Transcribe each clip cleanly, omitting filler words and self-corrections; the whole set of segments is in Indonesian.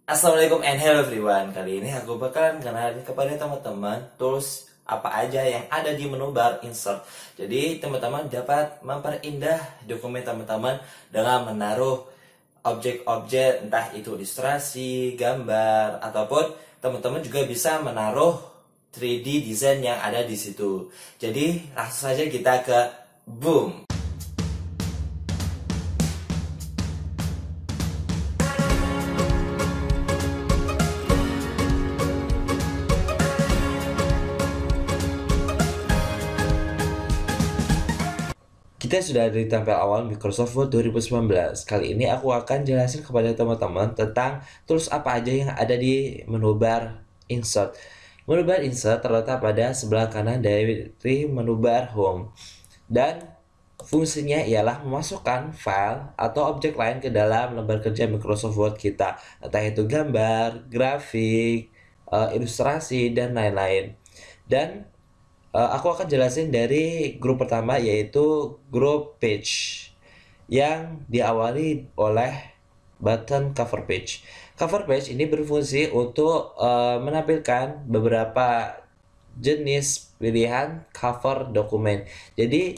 Assalamualaikum and hello everyone. Kali ini aku bakalan kenalin kepada teman-teman tools apa aja yang ada di menu bar insert. Jadi teman-teman dapat memperindah dokumen teman-teman dengan menaruh objek-objek, entah itu ilustrasi, gambar, ataupun teman-teman juga bisa menaruh 3D design yang ada di situ. Jadi langsung saja kita ke boom. Kita sudah di tampil awal Microsoft Word 2019. Kali ini aku akan jelasin kepada teman-teman tentang tools apa aja yang ada di menu bar Insert. Menu bar Insert terletak pada sebelah kanan dari menu bar Home. Dan fungsinya ialah memasukkan file atau objek lain ke dalam lembar kerja Microsoft Word kita. Entah itu gambar, grafik, ilustrasi, dan lain-lain. Dan aku akan jelasin dari grup pertama, yaitu grup page yang diawali oleh button cover page. Cover page ini berfungsi untuk menampilkan beberapa jenis pilihan cover dokumen. Jadi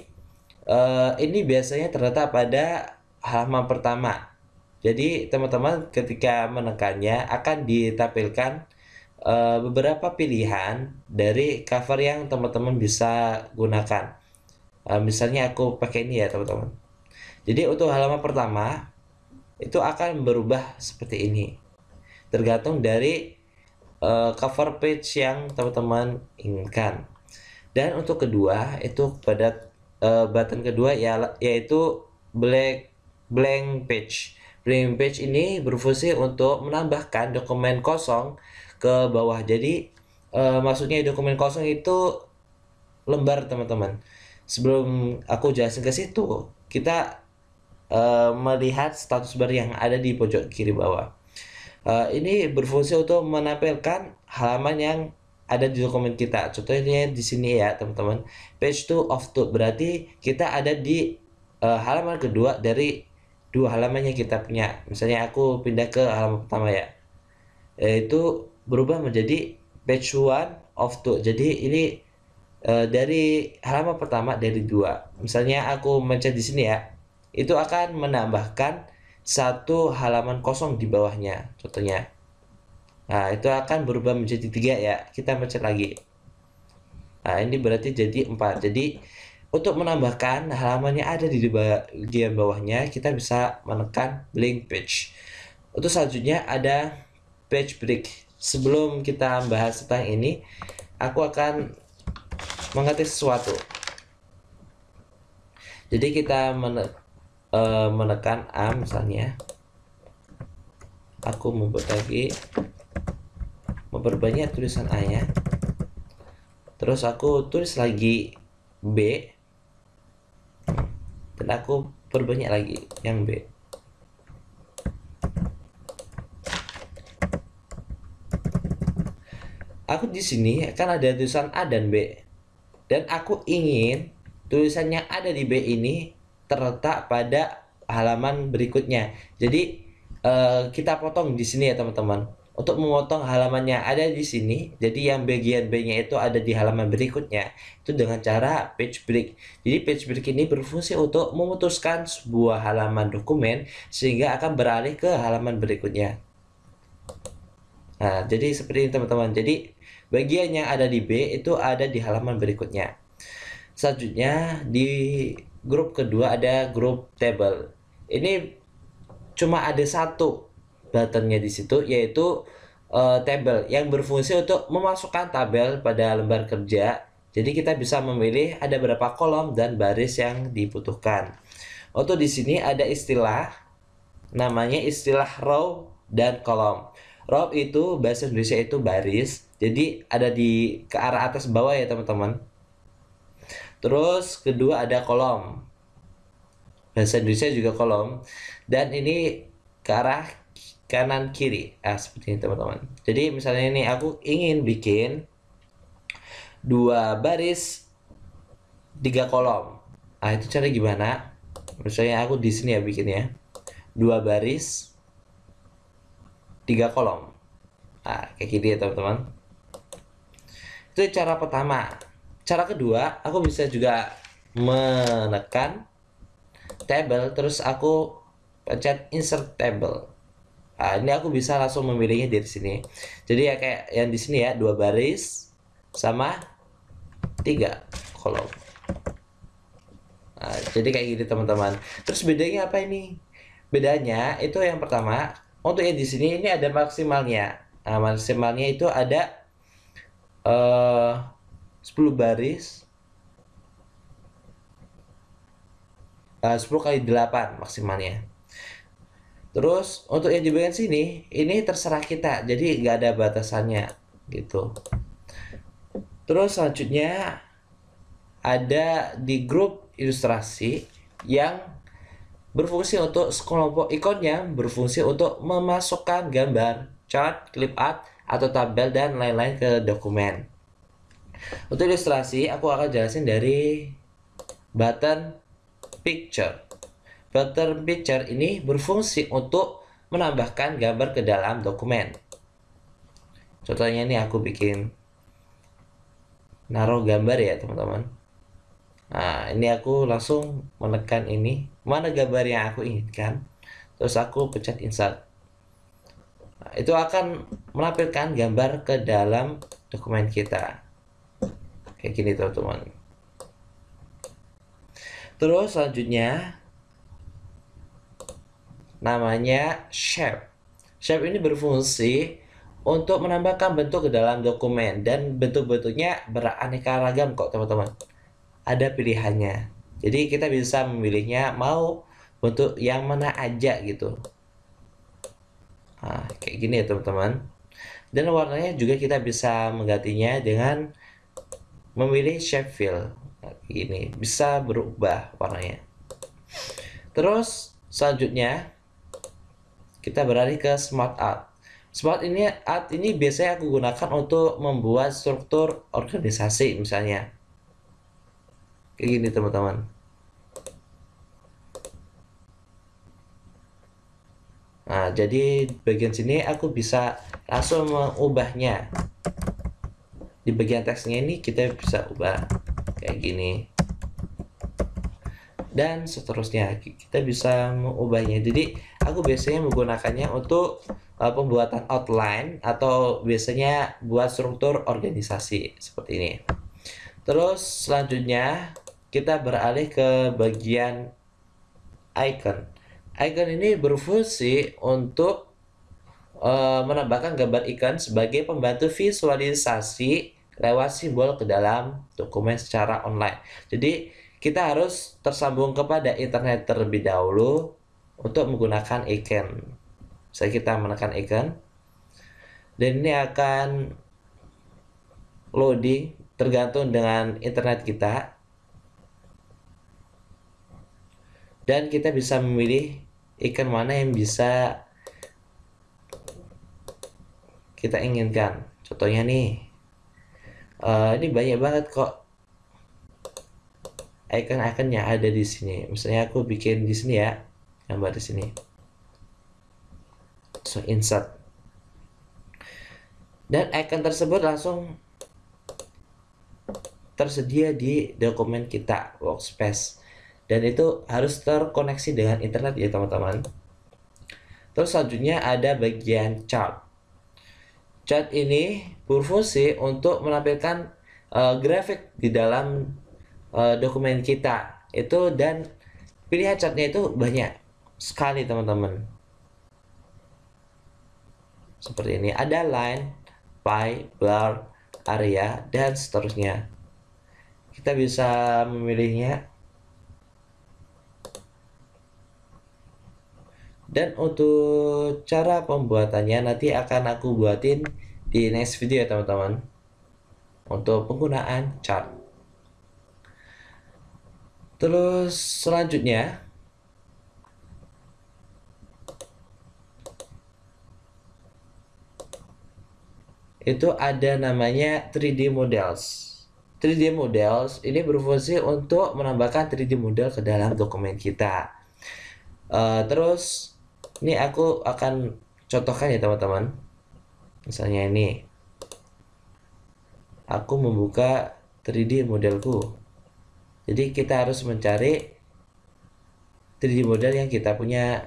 ini biasanya terletak pada halaman pertama. Jadi teman-teman ketika menekannya akan ditampilkan beberapa pilihan dari cover yang teman-teman bisa gunakan. Misalnya aku pakai ini ya teman-teman. Jadi untuk halaman pertama itu akan berubah seperti ini, tergantung dari cover page yang teman-teman inginkan. Dan untuk kedua itu pada button kedua yaitu blank page. Blank page ini berfungsi untuk menambahkan dokumen kosong ke bawah. Jadi maksudnya dokumen kosong itu lembar teman-teman. Sebelum aku jelasin ke situ, kita melihat status bar yang ada di pojok kiri bawah. Ini berfungsi untuk menampilkan halaman yang ada di dokumen kita. Contohnya di sini ya teman-teman, page 2 of 2, berarti kita ada di halaman kedua dari dua halaman yang kita punya. Misalnya aku pindah ke halaman pertama ya, yaitu berubah menjadi page 1 of 2. Jadi ini dari halaman pertama dari dua. Misalnya aku mencet di sini ya, itu akan menambahkan satu halaman kosong di bawahnya contohnya. Nah itu akan berubah menjadi 3 ya. Kita mencet lagi. Nah ini berarti jadi 4. Jadi untuk menambahkan halaman yang ada di bagian bawahnya, kita bisa menekan blank page. Untuk selanjutnya ada page break. Sebelum kita bahas tentang ini, aku akan mengetik sesuatu. Jadi kita menekan A misalnya. Aku memperbanyak tulisan A nya. Terus aku tulis lagi B. Dan aku perbanyak lagi yang B. Aku di sini kan ada tulisan A dan B, dan aku ingin tulisan yang ada di B ini terletak pada halaman berikutnya. Jadi kita potong di sini ya teman-teman. Untuk memotong halaman yang ada di sini, jadi yang bagian B-nya itu ada di halaman berikutnya, itu dengan cara page break. Jadi page break ini berfungsi untuk memutuskan sebuah halaman dokumen sehingga akan beralih ke halaman berikutnya. Nah, jadi seperti ini teman-teman. Jadi bagian yang ada di B itu ada di halaman berikutnya. Selanjutnya di grup kedua ada grup table. Ini cuma ada satu buttonnya di situ, yaitu table yang berfungsi untuk memasukkan tabel pada lembar kerja. Jadi kita bisa memilih ada berapa kolom dan baris yang dibutuhkan. Untuk di sini ada istilah, namanya istilah row dan kolom. Row itu bahasa Indonesia itu baris, jadi ada di ke arah atas bawah ya teman-teman. Terus kedua ada kolom, bahasa Indonesia juga kolom, dan ini ke arah kanan kiri. Seperti ini teman-teman. Jadi misalnya ini aku ingin bikin 2 baris 3 kolom. Itu cara gimana? Misalnya aku di sini ya bikinnya 2 baris 3 kolom. Nah, kayak gini ya teman-teman. Itu cara pertama. Cara kedua, aku bisa juga menekan table, terus aku pencet insert table. Nah, ini aku bisa langsung memilihnya dari sini. Jadi ya kayak yang di sini ya, 2 baris sama 3 kolom. Nah, jadi kayak gini teman-teman. Terus bedanya apa ini? Bedanya itu yang pertama, untuk yang di sini ini ada maksimalnya. Nah, maksimalnya itu ada 10 baris, 10 kali 8 maksimalnya. Terus untuk yang di bagian sini ini terserah kita, jadi nggak ada batasannya gitu. Terus selanjutnya ada di grup ilustrasi yang berfungsi untuk sekelompok ikon yang berfungsi untuk memasukkan gambar, chart, clip art, atau tabel dan lain-lain ke dokumen. Untuk ilustrasi aku akan jelasin dari button picture. Button picture ini berfungsi untuk menambahkan gambar ke dalam dokumen. Contohnya ini aku bikin naruh gambar ya teman-teman. Nah, ini aku langsung menekan ini, mana gambar yang aku inginkan, terus aku pencet insert. Nah, itu akan menampilkan gambar ke dalam dokumen kita. Kayak gini teman-teman. Terus selanjutnya namanya shape. Shape ini berfungsi untuk menambahkan bentuk ke dalam dokumen, dan bentuk-bentuknya beraneka ragam kok teman-teman. Ada pilihannya. Jadi kita bisa memilihnya mau bentuk yang mana aja gitu. Nah, kayak gini ya teman-teman. Dan warnanya juga kita bisa menggantinya dengan memilih shape fill. Nah, ini bisa berubah warnanya. Terus selanjutnya kita beralih ke smart art. Smart art ini biasanya aku gunakan untuk membuat struktur organisasi misalnya. Kayak gini teman-teman. Nah, jadi bagian sini aku bisa langsung mengubahnya. Di bagian teksnya ini kita bisa ubah kayak gini. Dan seterusnya kita bisa mengubahnya. Jadi aku biasanya menggunakannya untuk pembuatan outline atau biasanya buat struktur organisasi seperti ini. Terus selanjutnya kita beralih ke bagian icon. Icon ini berfungsi untuk menambahkan gambar ikon sebagai pembantu visualisasi lewat simbol ke dalam dokumen secara online. Jadi kita harus tersambung kepada internet terlebih dahulu untuk menggunakan icon. Saya kita menekan icon dan ini akan loading tergantung dengan internet kita. Dan kita bisa memilih icon mana yang bisa kita inginkan. Contohnya nih, ini banyak banget kok icon-icon yang ada di sini. Misalnya aku bikin di sini ya, gambar di sini. So insert. Dan icon tersebut langsung tersedia di dokumen kita, workspace. Dan itu harus terkoneksi dengan internet ya teman-teman. Terus selanjutnya ada bagian chart. Chart ini berfungsi untuk menampilkan grafik di dalam dokumen kita itu, dan pilihan chartnya itu banyak sekali teman-teman. Seperti ini, ada line, pie, bar, area, dan seterusnya. Kita bisa memilihnya. Dan untuk cara pembuatannya nanti akan aku buatin di next video ya teman-teman, untuk penggunaan chart. Terus selanjutnya itu ada namanya 3D models. 3D models ini berfungsi untuk menambahkan 3D model ke dalam dokumen kita. Terus ini aku akan contohkan ya teman-teman. Misalnya ini, aku membuka 3D modelku. Jadi kita harus mencari 3D model yang kita punya.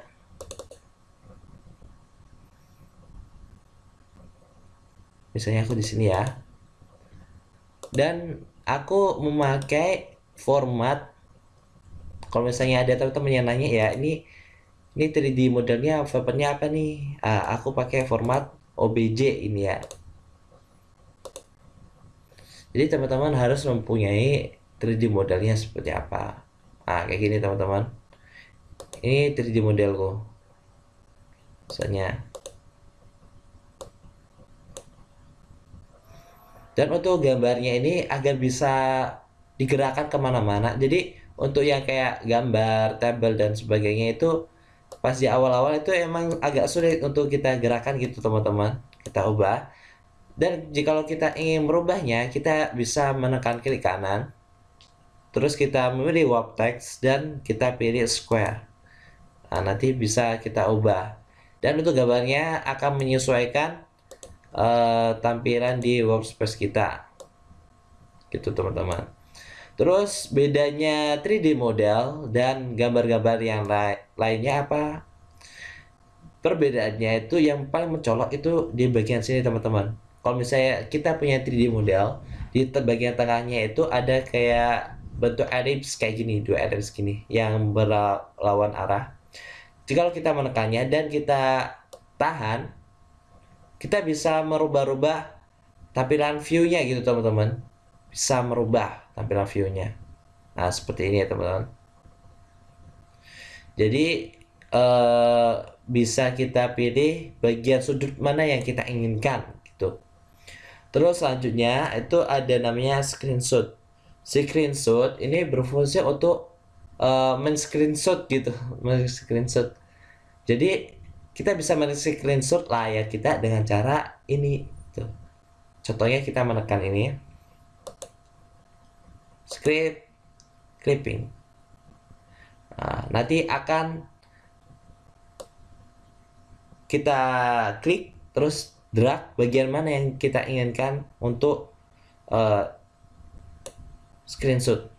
Misalnya aku di sini ya. Dan aku memakai format, kalau misalnya ada teman-teman yang nanya ya, ini 3D modelnya file-nya apa nih? Aku pakai format OBJ ini ya. Jadi teman-teman harus mempunyai 3D modelnya seperti apa. Kayak gini teman-teman. Ini 3D modelku. Misalnya. Dan untuk gambarnya ini agar bisa digerakkan kemana-mana. Jadi untuk yang kayak gambar, tabel dan sebagainya itu pas di awal-awal itu emang agak sulit untuk kita gerakan gitu teman-teman. Kita ubah. Dan jika kita ingin merubahnya, kita bisa menekan klik kanan. Terus kita memilih warp text dan kita pilih square. Nanti bisa kita ubah. Dan untuk gambarnya akan menyesuaikan tampilan di workspace kita. Gitu teman-teman. Terus bedanya 3D model dan gambar-gambar yang lainnya apa? Perbedaannya itu yang paling mencolok itu di bagian sini teman-teman. Kalau misalnya kita punya 3D model, di bagian tengahnya itu ada kayak bentuk ellipse kayak gini, dua ellipse gini yang berlawan arah. Jika kita menekannya dan kita tahan, kita bisa merubah-rubah tampilan view-nya gitu teman-teman. Bisa merubah tampilan view-nya. Nah, seperti ini ya teman-teman. Jadi bisa kita pilih bagian sudut mana yang kita inginkan gitu. Terus selanjutnya itu ada namanya screenshot. Screenshot ini berfungsi untuk men-screenshot gitu, men-screenshot. Jadi kita bisa men-screenshot layar kita dengan cara ini tuh. Contohnya kita menekan ini. Script clipping. Nanti akan kita klik terus drag bagian mana yang kita inginkan untuk screenshot.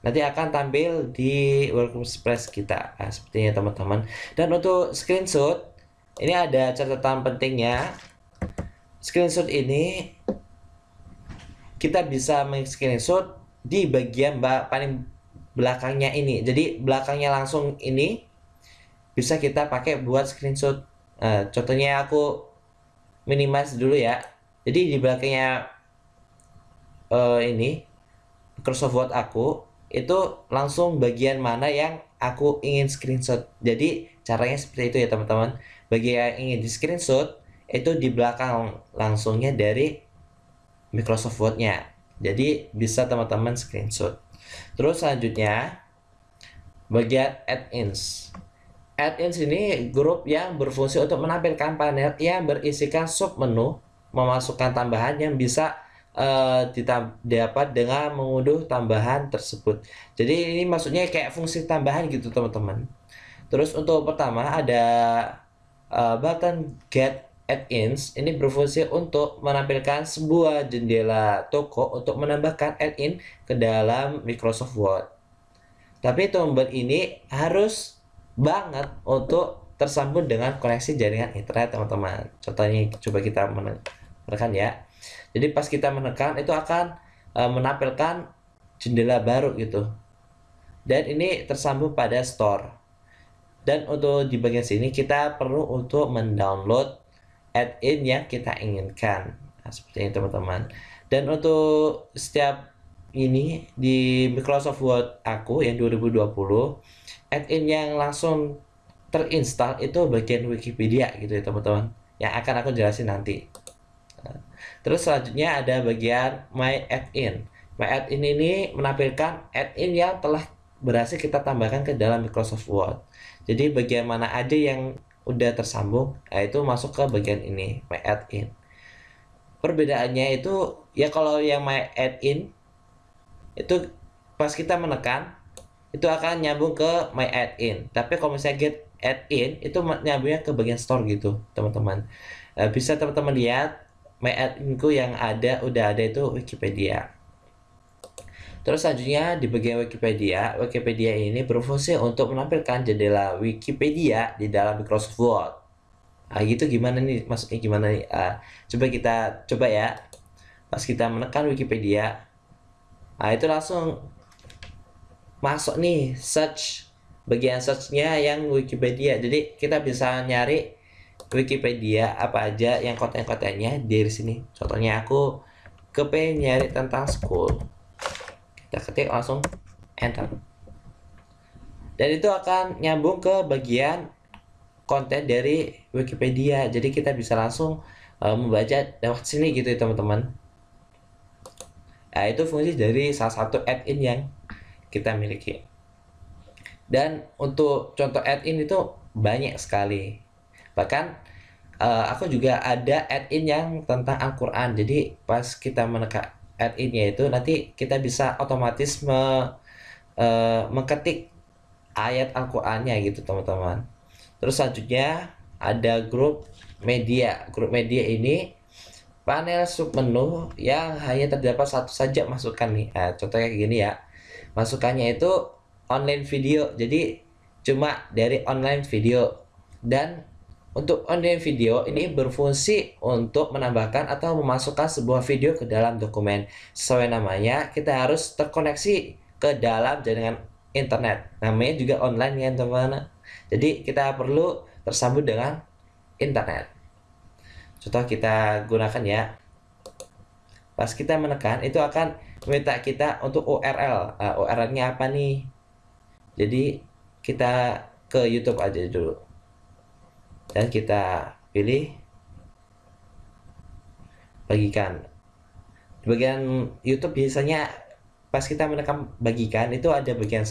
Nanti akan tampil di workspace kita. Sepertinya teman-teman. Dan untuk screenshot ini ada catatan pentingnya. Screenshot ini kita bisa men-screenshot di bagian paling belakangnya ini. Jadi belakangnya langsung ini bisa kita pakai buat screenshot. Contohnya aku minimize dulu ya. Jadi di belakangnya ini Microsoft Word aku itu langsung bagian mana yang aku ingin screenshot. Jadi caranya seperti itu ya teman-teman. Bagi yang ingin di screenshot itu di belakang langsungnya dari Microsoft Word-nya. Jadi bisa teman-teman screenshot. Terus selanjutnya bagian add-ins. Add-ins ini grup yang berfungsi untuk menampilkan panel yang berisikan sub menu, memasukkan tambahan yang bisa dapat dengan mengunduh tambahan tersebut. Jadi ini maksudnya kayak fungsi tambahan gitu teman-teman. Terus untuk pertama ada button get add-ins. Ini berfungsi untuk menampilkan sebuah jendela toko untuk menambahkan add-in ke dalam Microsoft Word. Tapi tombol ini harus banget untuk tersambung dengan koneksi jaringan internet teman-teman. Contohnya coba kita menekan ya. Jadi pas kita menekan itu akan menampilkan jendela baru gitu. Dan ini tersambung pada store. Dan untuk di bagian sini kita perlu untuk mendownload add-in yang kita inginkan. Seperti ini teman-teman. Dan untuk setiap ini di Microsoft Word aku yang 2020, add-in yang langsung terinstall itu bagian Wikipedia gitu ya teman-teman. Yang akan aku jelasin nanti. Terus selanjutnya ada bagian My Add-in. My Add-in ini menampilkan add-in yang telah berhasil kita tambahkan ke dalam Microsoft Word. Jadi bagian mana aja yang udah tersambung, itu masuk ke bagian ini, My Add-in. Perbedaannya itu ya kalau yang My Add-in itu pas kita menekan itu akan nyambung ke My Add-in. Tapi kalau misalnya add in itu nyambungnya ke bagian store gitu teman-teman. Bisa teman-teman lihat my add in-ku yang udah ada itu Wikipedia. Terus selanjutnya di bagian Wikipedia, Wikipedia ini berfungsi untuk menampilkan jendela Wikipedia di dalam Microsoft Word. Gitu gimana nih? Maksudnya gimana nih? Coba kita coba ya. Pas kita menekan Wikipedia, itu langsung masuk nih search, bagian searchnya yang Wikipedia. Jadi kita bisa nyari Wikipedia apa aja yang konten-kontennya dari sini. Contohnya aku kepengen nyari tentang school. Kita ketik langsung enter. Dan itu akan nyambung ke bagian konten dari Wikipedia. Jadi kita bisa langsung membaca lewat sini gitu ya teman-teman. Itu fungsi dari salah satu add-in yang kita miliki. Dan untuk contoh add-in itu banyak sekali. Bahkan aku juga ada add-in yang tentang Al-Quran. Jadi pas kita menekan add-in-nya itu nanti kita bisa otomatis mengketik ayat Al-Qur'annya gitu teman-teman. Terus selanjutnya ada grup media. Grup media ini panel submenu yang hanya terdapat satu saja masukan nih. Contohnya kayak gini ya. Masukannya itu online video. Jadi cuma dari online video. Dan untuk online video ini berfungsi untuk menambahkan atau memasukkan sebuah video ke dalam dokumen. Sesuai namanya, kita harus terkoneksi ke dalam jaringan internet. Namanya juga online ya teman-teman. Jadi kita perlu tersambung dengan internet. Contoh kita gunakan ya. Pas kita menekan, itu akan meminta kita untuk URL. URL-nya apa nih? Jadi kita ke YouTube aja dulu. Dan kita pilih bagikan. Di bagian YouTube biasanya pas kita menekan bagikan itu ada bagian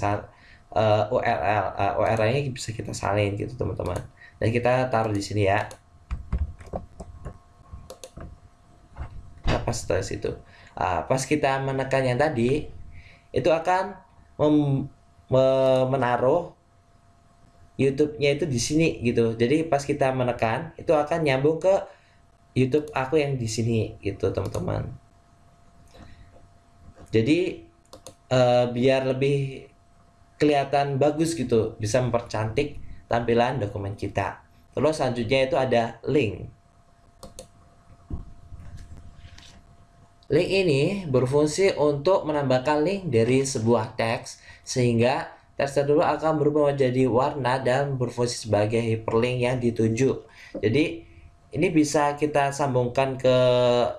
URL. URL-nya bisa kita salin gitu teman-teman. Dan kita taruh di sini ya. Pas setelah situ, pas kita menekan yang tadi, itu akan menaruh YouTube-nya itu di sini gitu. Jadi pas kita menekan itu akan nyambung ke YouTube aku yang di sini gitu teman-teman. Jadi biar lebih kelihatan bagus gitu, bisa mempercantik tampilan dokumen kita. Terus selanjutnya itu ada link. Link ini berfungsi untuk menambahkan link dari sebuah teks sehingga teks tersebut akan berubah menjadi warna dan berfungsi sebagai hyperlink yang dituju. Jadi ini bisa kita sambungkan ke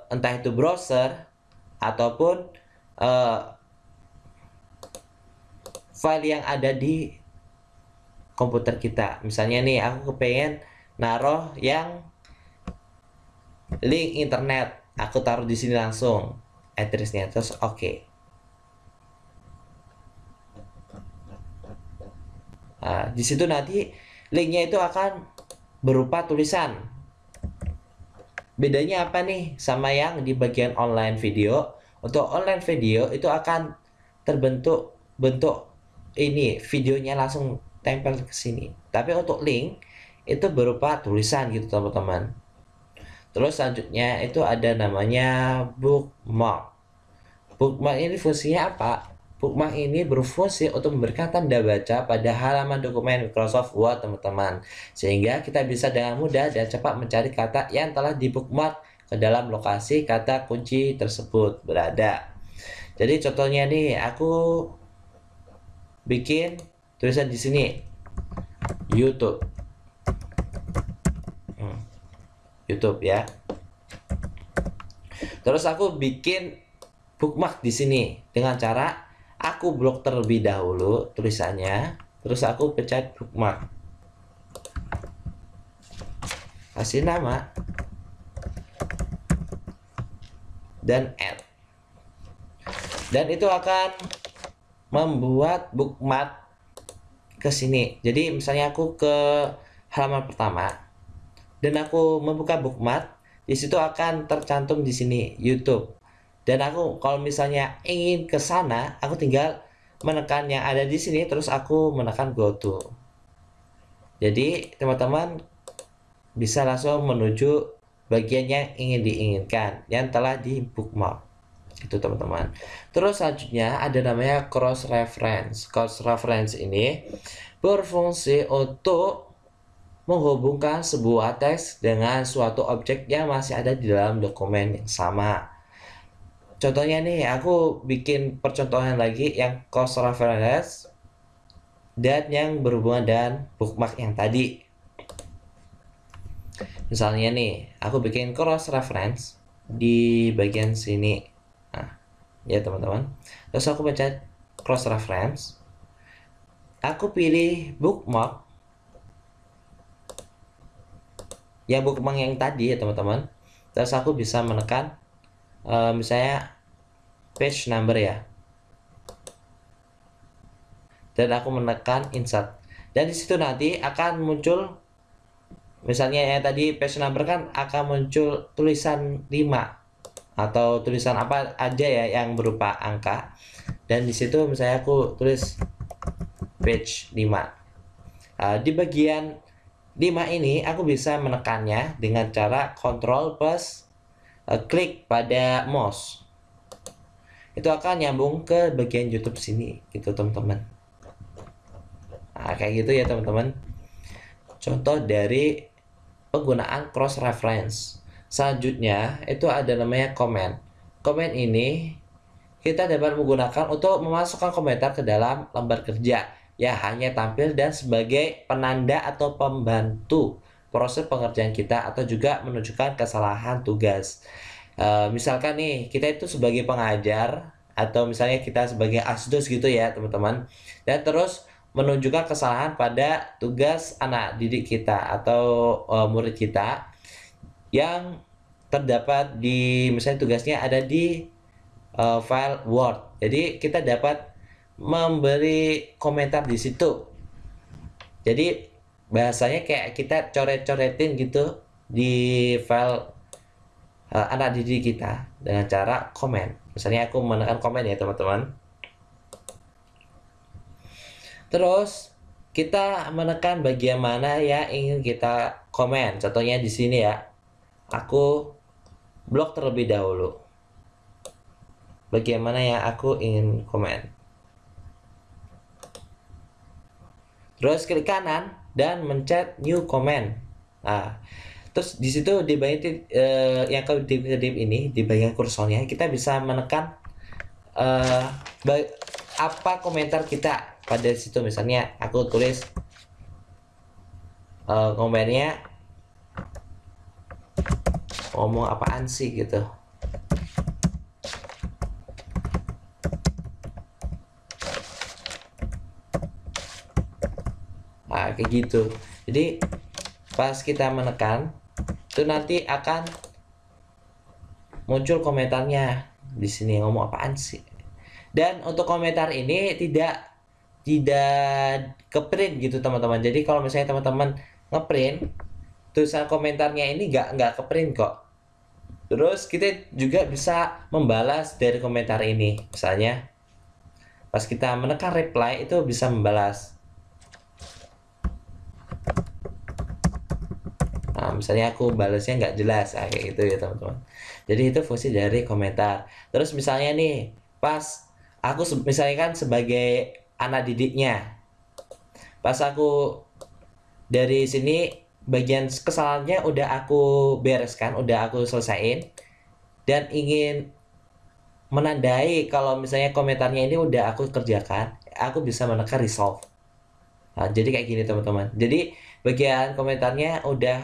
entah itu browser ataupun file yang ada di komputer kita. Misalnya nih aku kepengen naruh yang link internet, aku taruh di sini langsung address-nya, terus oke. Di situ nanti linknya itu akan berupa tulisan. Bedanya apa nih sama yang di bagian online video? Untuk online video itu akan terbentuk bentuk ini, videonya langsung tempel ke sini. Tapi untuk link itu berupa tulisan gitu teman-teman. Terus selanjutnya itu ada namanya bookmark. Bookmark ini fungsinya apa? Bookmark ini berfungsi untuk memberikan tanda baca pada halaman dokumen Microsoft Word teman-teman. Sehingga kita bisa dengan mudah dan cepat mencari kata yang telah di bookmark ke dalam lokasi kata kunci tersebut berada. Jadi contohnya nih, aku bikin tulisan di sini YouTube. YouTube ya. Terus aku bikin bookmark di sini dengan cara aku blok terlebih dahulu tulisannya, terus aku pencet bookmark. Kasih nama dan add. Dan itu akan membuat bookmark ke sini. Jadi misalnya aku ke halaman pertama dan aku membuka bookmark, di situ akan tercantum di sini YouTube. Dan aku kalau misalnya ingin ke sana, aku tinggal menekan yang ada di sini terus aku menekan go to. Jadi teman-teman bisa langsung menuju bagian yang ingin diinginkan yang telah di bookmark itu teman-teman. Terus selanjutnya ada namanya cross reference. Cross reference ini berfungsi untuk menghubungkan sebuah teks dengan suatu objek yang masih ada di dalam dokumen yang sama. Contohnya nih, aku bikin percontohan lagi yang cross reference dan yang berhubungan dengan bookmark yang tadi. Misalnya nih, aku bikin cross reference di bagian sini. Nah, ya teman-teman. Terus aku pencet cross reference. Aku pilih bookmark. Ya bookmark yang tadi ya teman-teman. Terus aku bisa menekan misalnya page number ya. Dan aku menekan insert. Dan di situ nanti akan muncul misalnya ya tadi page number kan akan muncul tulisan 5 atau tulisan apa aja ya yang berupa angka, dan di situ misalnya aku tulis page 5. Di bagian 5 ini aku bisa menekannya dengan cara Ctrl plus klik pada mouse. Itu akan nyambung ke bagian YouTube sini gitu teman-teman. Nah, kayak gitu ya teman-teman. Contoh dari penggunaan cross reference. Selanjutnya itu ada namanya comment. Comment ini kita dapat menggunakan untuk memasukkan komentar ke dalam lembar kerja ya, hanya tampil dan sebagai penanda atau pembantu proses pengerjaan kita atau juga menunjukkan kesalahan tugas. Misalkan nih kita itu sebagai pengajar atau misalnya kita sebagai asdos gitu ya teman-teman, dan terus menunjukkan kesalahan pada tugas anak didik kita atau murid kita yang terdapat di misalnya tugasnya ada di file Word. Jadi kita dapat memberi komentar di situ. Jadi bahasanya kayak kita coret-coretin gitu di file anak didik kita dengan cara komen. Misalnya aku menekan komen ya teman-teman. Terus kita menekan bagian mana yang ingin kita komen. Contohnya di sini ya. Aku blok terlebih dahulu. Bagian mana yang aku ingin komen. Terus klik kanan dan mencet new comment. Nah, terus di situ di bagian yang kedip ini di bagian kursornya kita bisa menekan apa komentar kita pada situ. Misalnya aku tulis komennya ngomong apaan sih gitu. Nah, kayak gitu. Jadi pas kita menekan itu nanti akan muncul komentarnya di sini ngomong apaan sih. Dan untuk komentar ini tidak ke print gitu teman-teman. Jadi kalau misalnya teman-teman ngeprint tulisan komentarnya ini nggak ke print kok. Terus kita juga bisa membalas dari komentar ini. Misalnya pas kita menekan reply itu bisa membalas. Nah, misalnya aku balasnya nggak jelas kayak gitu ya teman-teman. Jadi itu fungsi dari komentar. Terus misalnya nih pas aku misalnya kan sebagai anak didiknya, pas aku dari sini bagian kesalahannya udah aku bereskan, udah aku selesaiin, dan ingin menandai kalau misalnya komentarnya ini udah aku kerjakan, aku bisa menekan resolve. Nah, jadi kayak gini teman-teman. Jadi bagian komentarnya udah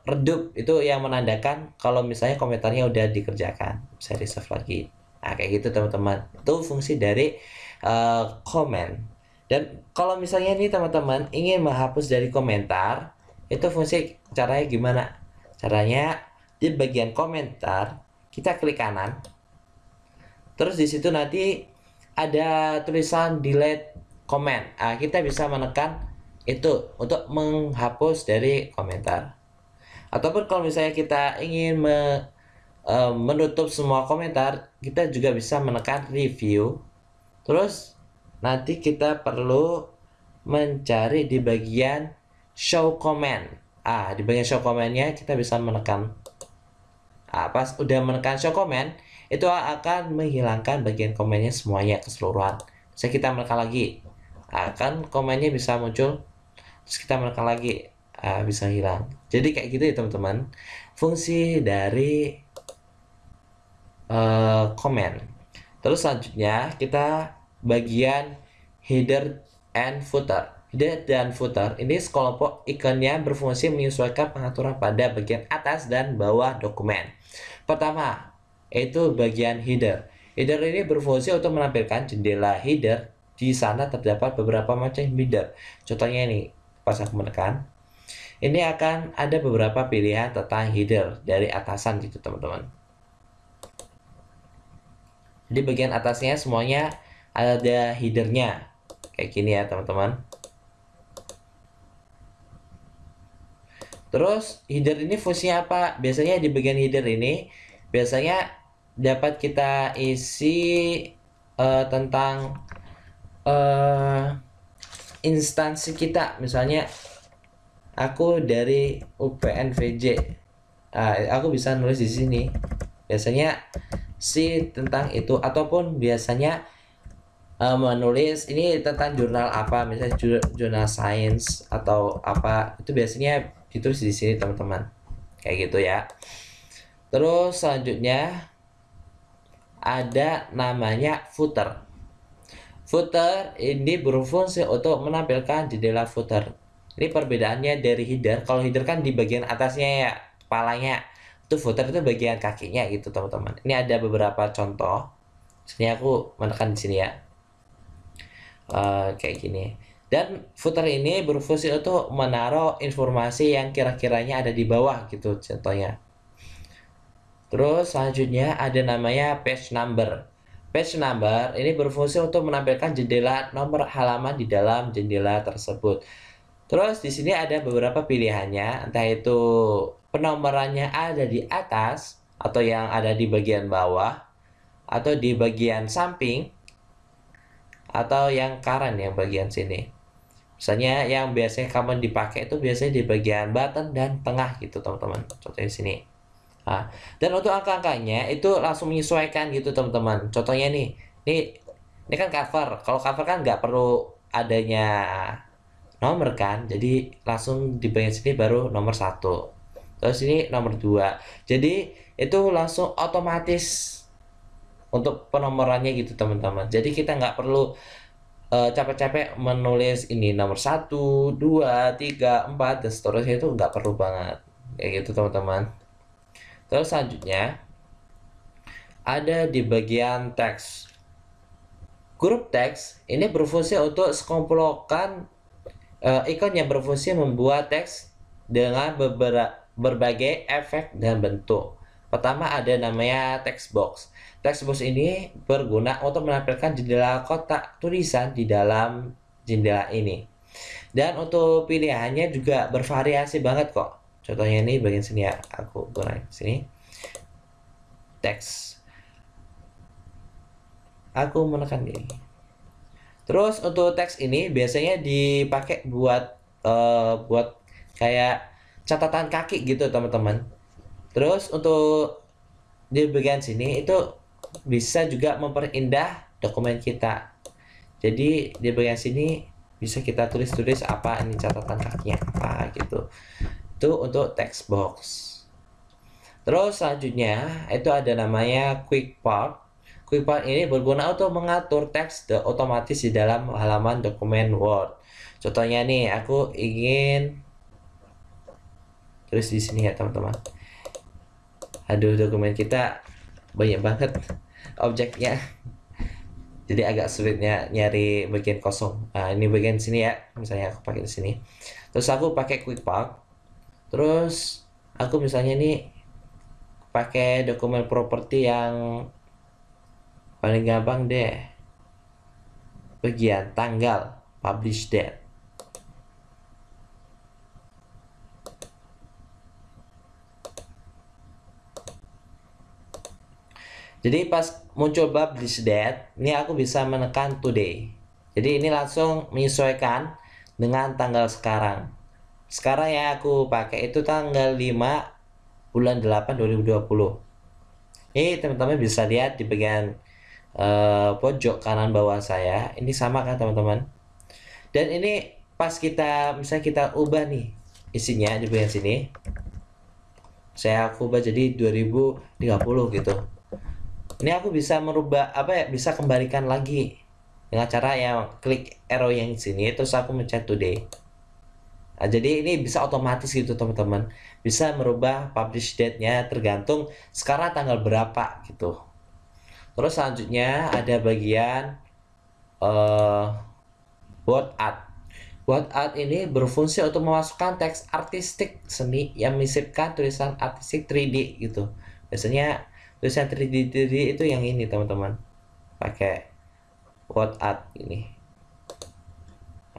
redup, itu yang menandakan kalau misalnya komentarnya udah dikerjakan. Bisa resolve lagi. Nah, kayak gitu teman-teman. Itu fungsi dari comment. Dan kalau misalnya nih teman-teman ingin menghapus dari komentar, itu fungsi caranya gimana? Caranya di bagian komentar kita klik kanan. Terus di situ nanti ada tulisan delete comment. Nah, kita bisa menekan itu untuk menghapus dari komentar. Ataupun kalau misalnya kita ingin menutup semua komentar, kita juga bisa menekan review. Terus nanti kita perlu mencari di bagian show comment. Di bagian show comment-nya kita bisa menekan. Pas udah menekan show comment, itu akan menghilangkan bagian komennya semuanya keseluruhan. Bisa kita menekan lagi, kan komennya bisa muncul, terus kita menekan lagi, bisa hilang. Jadi kayak gitu ya teman-teman, fungsi dari komen. Terus selanjutnya kita bagian header and footer. Header dan footer ini sekelompok ikonnya berfungsi menyesuaikan pengaturan pada bagian atas dan bawah dokumen. Pertama, yaitu bagian header. Header ini berfungsi untuk menampilkan jendela header. Di sana terdapat beberapa macam header. Contohnya ini, pas aku menekan, ini akan ada beberapa pilihan tentang header dari atasan gitu teman-teman. Di bagian atasnya semuanya ada headernya. Kayak gini ya teman-teman. Terus header ini fungsinya apa? Biasanya di bagian header ini biasanya dapat kita isi tentang instansi kita. Misalnya aku dari UPNVJ, aku bisa nulis di sini. Biasanya tentang itu, ataupun biasanya menulis ini tentang jurnal apa, misalnya jurnal sains atau apa, itu biasanya ditulis di sini teman-teman, kayak gitu ya. Terus selanjutnya ada namanya footer. Footer ini berfungsi untuk menampilkan jendela footer. Ini perbedaannya dari header. Kalau header kan di bagian atasnya ya, kepalanya. Itu footer itu bagian kakinya gitu teman-teman. Ini ada beberapa contoh. Sini aku menekan di sini ya. Kayak gini. Dan footer ini berfungsi untuk menaruh informasi yang kira-kiranya ada di bawah gitu contohnya. Terus selanjutnya ada namanya page number. Page number ini berfungsi untuk menampilkan jendela nomor halaman di dalam jendela tersebut. Terus di sini ada beberapa pilihannya, entah itu penomorannya ada di atas atau yang ada di bagian bawah atau di bagian samping atau yang kanan yang bagian sini. Misalnya yang biasanya kamu dipakai itu biasanya di bagian button dan tengah gitu teman-teman. Contohnya di sini. Dan untuk angka-angkanya itu langsung menyesuaikan gitu teman-teman. Contohnya nih, ini kan cover. Kalau cover kan nggak perlu adanya nomor kan, jadi langsung di bagian sini baru nomor 1. Terus ini nomor 2. Jadi itu langsung otomatis untuk penomorannya gitu teman-teman. Jadi kita nggak perlu capek-capek menulis ini nomor 1, 2, 3, 4 dan seterusnya, itu nggak perlu banget. Kayak gitu teman-teman. Terus selanjutnya ada di bagian teks. Grup teks ini berfungsi untuk sekumpulan ikon yang berfungsi membuat teks dengan berbagai efek dan bentuk. Pertama ada namanya text box. Text box ini berguna untuk menampilkan jendela kotak tulisan di dalam jendela ini. Dan untuk pilihannya juga bervariasi banget kok. Contohnya ini bagian sini ya, aku gunain sini. Teks. Aku menekan ini. Terus untuk teks ini biasanya dipakai buat kayak catatan kaki gitu teman-teman. Terus untuk di bagian sini itu bisa juga memperindah dokumen kita. Jadi di bagian sini bisa kita tulis-tulis apa ini catatan kakinya apa gitu. Itu untuk text box. Terus selanjutnya itu ada namanya quick part. Quick part ini berguna untuk mengatur teks otomatis di dalam halaman dokumen Word. Contohnya nih, aku ingin tulis di sini ya teman-teman. Aduh, dokumen kita banyak banget objeknya. Jadi agak sulitnya nyari bagian kosong. Ini bagian sini ya. Misalnya aku pakai di sini. Terus aku pakai quick part. Terus aku misalnya nih pakai dokumen properti yang paling gampang deh, bagian tanggal, publish date. Jadi pas muncul publish date, ini aku bisa menekan today. Jadi ini langsung menyesuaikan dengan tanggal sekarang. Sekarang yang aku pakai itu tanggal 5 bulan 8 2020. Ini teman-teman bisa lihat di bagian pojok kanan bawah saya. Ini sama kan teman-teman? Dan ini pas kita misalnya kita ubah nih isinya di bagian sini. Aku ubah jadi 2030 gitu. Ini aku bisa merubah bisa kembalikan lagi dengan cara yang klik arrow yang sini terus aku mencet today. Nah, jadi ini bisa otomatis gitu teman-teman, bisa merubah publish date-nya tergantung sekarang tanggal berapa gitu. Terus selanjutnya ada bagian word art. Word art ini berfungsi untuk memasukkan teks artistik seni yang menyisipkan tulisan artistik 3D gitu. Biasanya tulisan 3D itu yang ini teman-teman, pakai word art ini.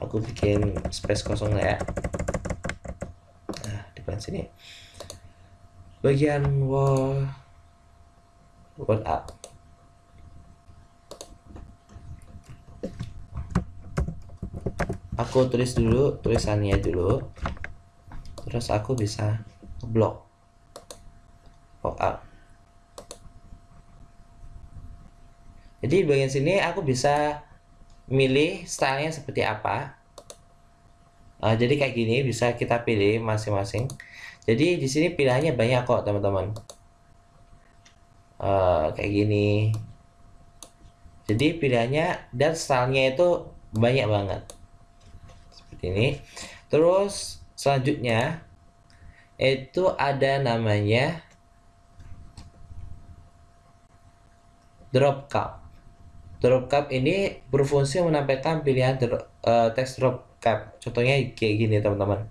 Aku bikin space kosong ya. Nah, di depan sini bagian word art. Aku tulis dulu tulisannya dulu, terus aku bisa blok out. Jadi bagian sini aku bisa milih stylenya seperti apa. Jadi kayak gini bisa kita pilih masing-masing. Jadi di sini pilihannya banyak kok teman-teman. Kayak gini. Jadi pilihannya dan stylenya itu banyak banget. Seperti ini. Terus selanjutnya itu ada namanya drop cap. Drop cap ini berfungsi menampilkan pilihan teks drop cap. Contohnya kayak gini teman-teman.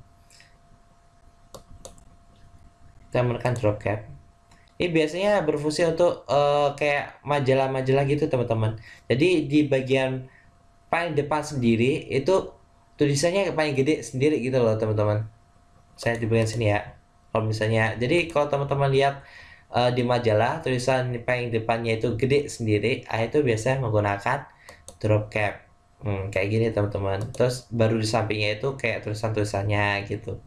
Kita menekan drop cap. Ini biasanya berfungsi untuk kayak majalah-majalah gitu teman-teman. Jadi di bagian paling depan sendiri itu tulisannya paling gede sendiri gitu loh teman-teman. Saya di bagian sini ya. Kalau misalnya, jadi kalau teman-teman lihat di majalah tulisan paling depannya itu gede sendiri, itu biasanya menggunakan drop cap. Kayak gini teman-teman. Terus baru di sampingnya itu kayak tulisan-tulisannya gitu.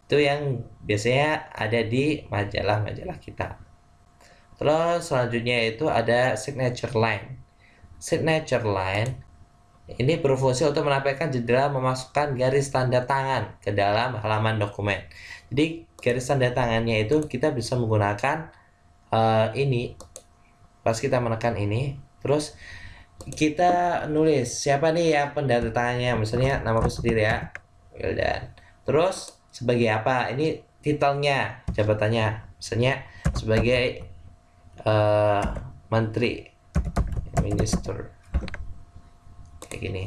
Itu yang biasanya ada di majalah-majalah kita. Terus selanjutnya itu ada signature line. Signature line ini berfungsi untuk menampilkan jendela memasukkan garis tanda tangan ke dalam halaman dokumen. Jadi garis tanda tangannya itu kita bisa menggunakan ini. Pas kita menekan ini, terus kita nulis siapa nih yang pendata tangannya, misalnya namaku sendiri ya, Wildan. Terus sebagai apa? Ini titelnya, jabatannya, misalnya sebagai menteri, minister, kayak gini.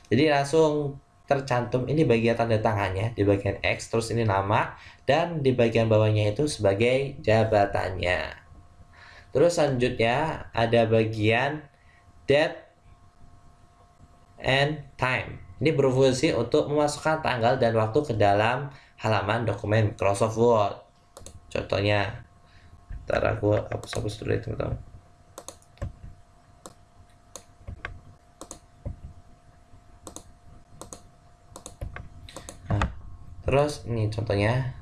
Jadi langsung tercantum ini bagian tanda tangannya di bagian X, terus ini nama, dan di bagian bawahnya itu sebagai jabatannya. Terus selanjutnya ada bagian date and time. Ini berfungsi untuk memasukkan tanggal dan waktu ke dalam halaman dokumen Microsoft Word. Contohnya, ntar aku hapus dulu ya teman-teman. Nah, terus ini contohnya.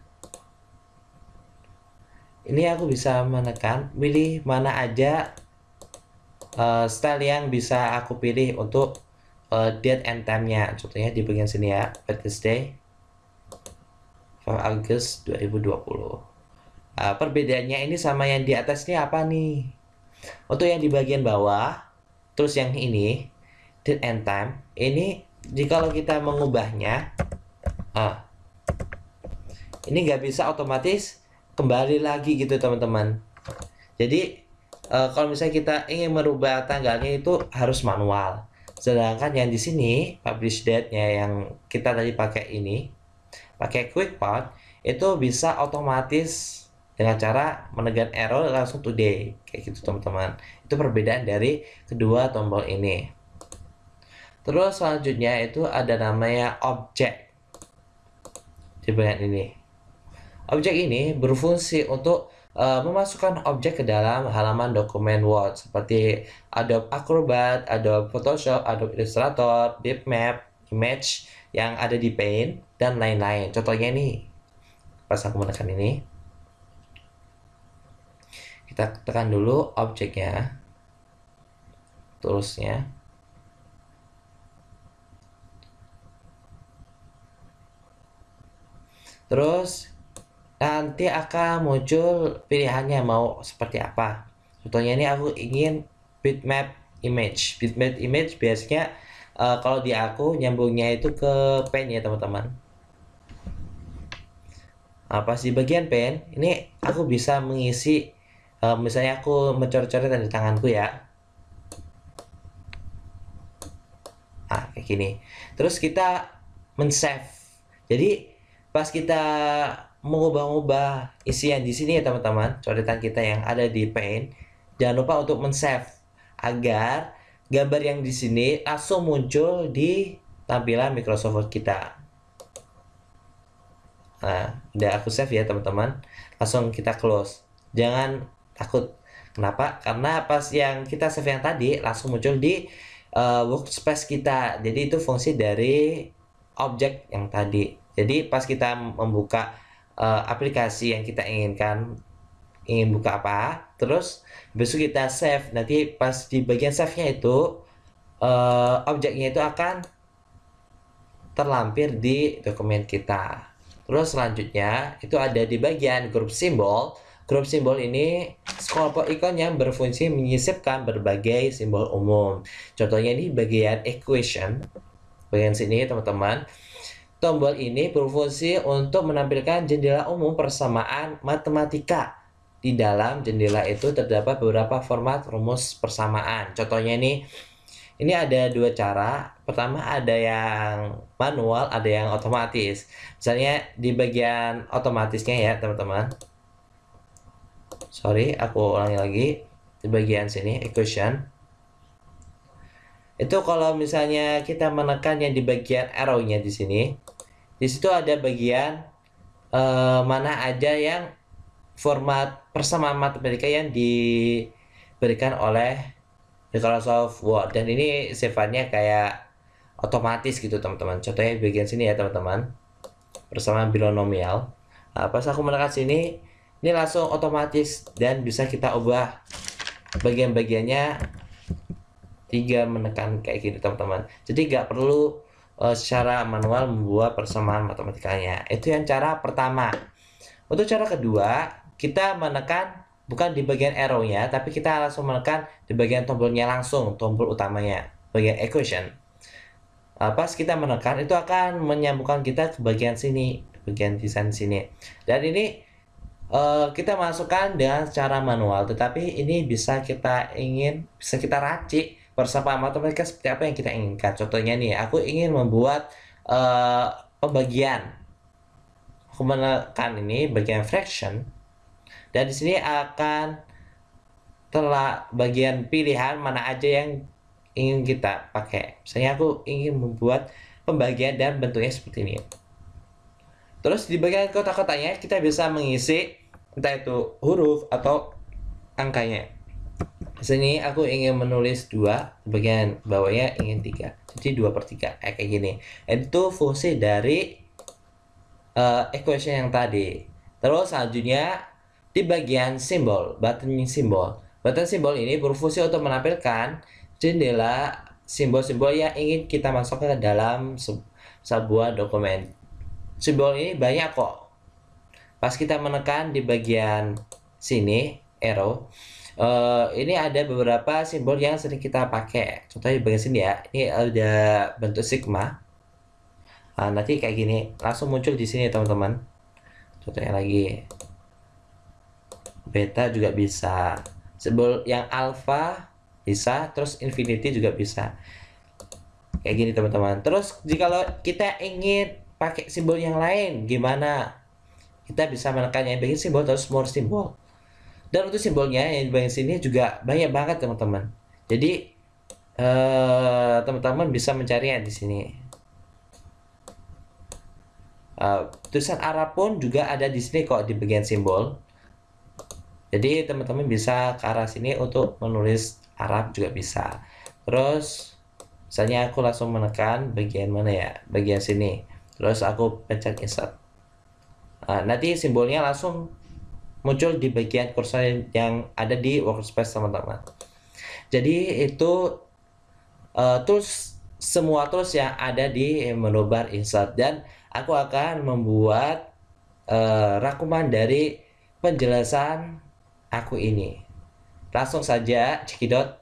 Ini aku bisa menekan, pilih mana aja style yang bisa aku pilih untuk date and time-nya. Contohnya di bagian sini ya, Thursday 5 Agustus 2020. Perbedaannya ini sama yang di atas ini apa nih? Untuk yang di bagian bawah, terus yang ini date and time, ini jikalau kita mengubahnya, ini nggak bisa otomatis kembali lagi gitu teman-teman. Jadi kalau misalnya kita ingin merubah tanggalnya itu harus manual. Sedangkan yang di sini publish date-nya yang kita tadi pakai ini, pakai quick part, itu bisa otomatis dengan cara menekan arrow langsung today, kayak gitu teman-teman. Itu perbedaan dari kedua tombol ini. Terus selanjutnya itu ada namanya object di bagian ini. Objek ini berfungsi untuk memasukkan objek ke dalam halaman dokumen Word seperti Adobe Acrobat, Adobe Photoshop, Adobe Illustrator, Bitmap, image yang ada di Paint dan lain-lain. Contohnya nih, pas aku menekan ini, kita tekan dulu objeknya, toolsnya, terus nanti akan muncul pilihannya mau seperti apa. Contohnya ini aku ingin bitmap image. Bitmap image biasanya kalau di aku nyambungnya itu ke Paint ya teman-teman. Nah, pas di bagian Paint ini aku bisa mengisi misalnya aku mencoret-coret tanda tanganku ya. Nah, kayak gini. Terus kita men-save. Jadi pas kita mengubah-ubah isian di sini ya teman-teman, coretan kita yang ada di Paint, jangan lupa untuk men-save agar gambar yang di sini langsung muncul di tampilan Microsoft Word kita. Nah, udah aku save ya teman-teman. Langsung kita close. Jangan takut. Kenapa? Karena pas yang kita save yang tadi langsung muncul di workspace kita. Jadi itu fungsi dari objek yang tadi. Jadi pas kita membuka aplikasi yang kita inginkan, ingin buka apa, terus besok kita save, nanti pas di bagian save-nya itu objeknya itu akan terlampir di dokumen kita. Terus selanjutnya itu ada di bagian grup simbol. Grup simbol ini sekelompok ikon yang berfungsi menyisipkan berbagai simbol umum. Contohnya ini bagian equation, bagian sini teman-teman. Tombol ini berfungsi untuk menampilkan jendela umum persamaan matematika. Di dalam jendela itu terdapat beberapa format rumus persamaan. Contohnya ini ada dua cara. Pertama ada yang manual, ada yang otomatis. Misalnya di bagian otomatisnya ya teman-teman. Sorry, aku ulangi lagi. Di bagian sini, equation. Itu kalau misalnya kita menekan yang di bagian arrow-nya di sini. Di situ ada bagian mana aja yang format persamaan matematika yang diberikan oleh Microsoft Word, dan ini sifatnya kayak otomatis gitu teman-teman. Contohnya di bagian sini ya teman-teman, persamaan binomial. Nah, pas aku menekan sini, ini langsung otomatis dan bisa kita ubah bagian-bagiannya tinggal menekan kayak gitu teman-teman. Jadi nggak perlu secara manual membuat persamaan matematikanya. Itu yang cara pertama. Untuk cara kedua, kita menekan bukan di bagian arrow-nya, tapi kita langsung menekan di bagian tombolnya langsung, tombol utamanya, bagian equation. Pas kita menekan, itu akan menyambungkan kita ke bagian sini, bagian desain sini. Dan ini kita masukkan dengan cara manual, tetapi ini bisa kita racik persamaan matematika seperti apa yang kita inginkan. Contohnya nih, aku ingin membuat pembagian. Aku menekan ini bagian fraction, dan di sini akan telah bagian pilihan mana aja yang ingin kita pakai. Misalnya aku ingin membuat pembagian dan bentuknya seperti ini. Terus di bagian kotak-kotaknya kita bisa mengisi entah itu huruf atau angkanya. Di sini aku ingin menulis 2, bagian bawahnya ingin 3. Jadi 2/3 kayak gini. Itu fungsi dari equation yang tadi. Terus selanjutnya di bagian simbol, button simbol. Button simbol ini berfungsi untuk menampilkan jendela simbol-simbol yang ingin kita masukkan ke dalam sebuah dokumen. Simbol ini banyak kok. Pas kita menekan di bagian sini, arrow, ini ada beberapa simbol yang sering kita pakai. Contohnya di bagian sini ya, ini ada bentuk sigma. Nah, nanti kayak gini, langsung muncul di sini teman-teman. Contohnya lagi, beta juga bisa. Simbol yang alpha bisa, terus infinity juga bisa. Kayak gini teman-teman. Terus jika kita ingin pakai simbol yang lain, gimana? Kita bisa menekan yang bagian simbol terus more simbol. Dan untuk simbolnya yang di bagian sini juga banyak banget teman-teman. Jadi teman-teman bisa mencarinya di sini. Tulisan Arab pun juga ada di sini kok di bagian simbol. Jadi teman-teman bisa ke arah sini untuk menulis Arab juga bisa. Terus Misalnya aku langsung menekan bagian mana ya, bagian sini, terus aku pencet insert. Nanti simbolnya langsung muncul di bagian kursor yang ada di workspace teman-teman. Jadi itu semua tools yang ada di menu bar insert, dan aku akan membuat rangkuman dari penjelasan aku ini. Langsung saja cekidot.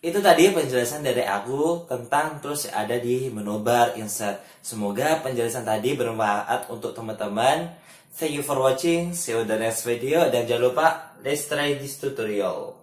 Itu tadi penjelasan dari aku tentang tools yang ada di menu bar insert. Semoga penjelasan tadi bermanfaat untuk teman-teman. Thank you for watching. See you in the next video. Dan jangan lupa, let's try this tutorial.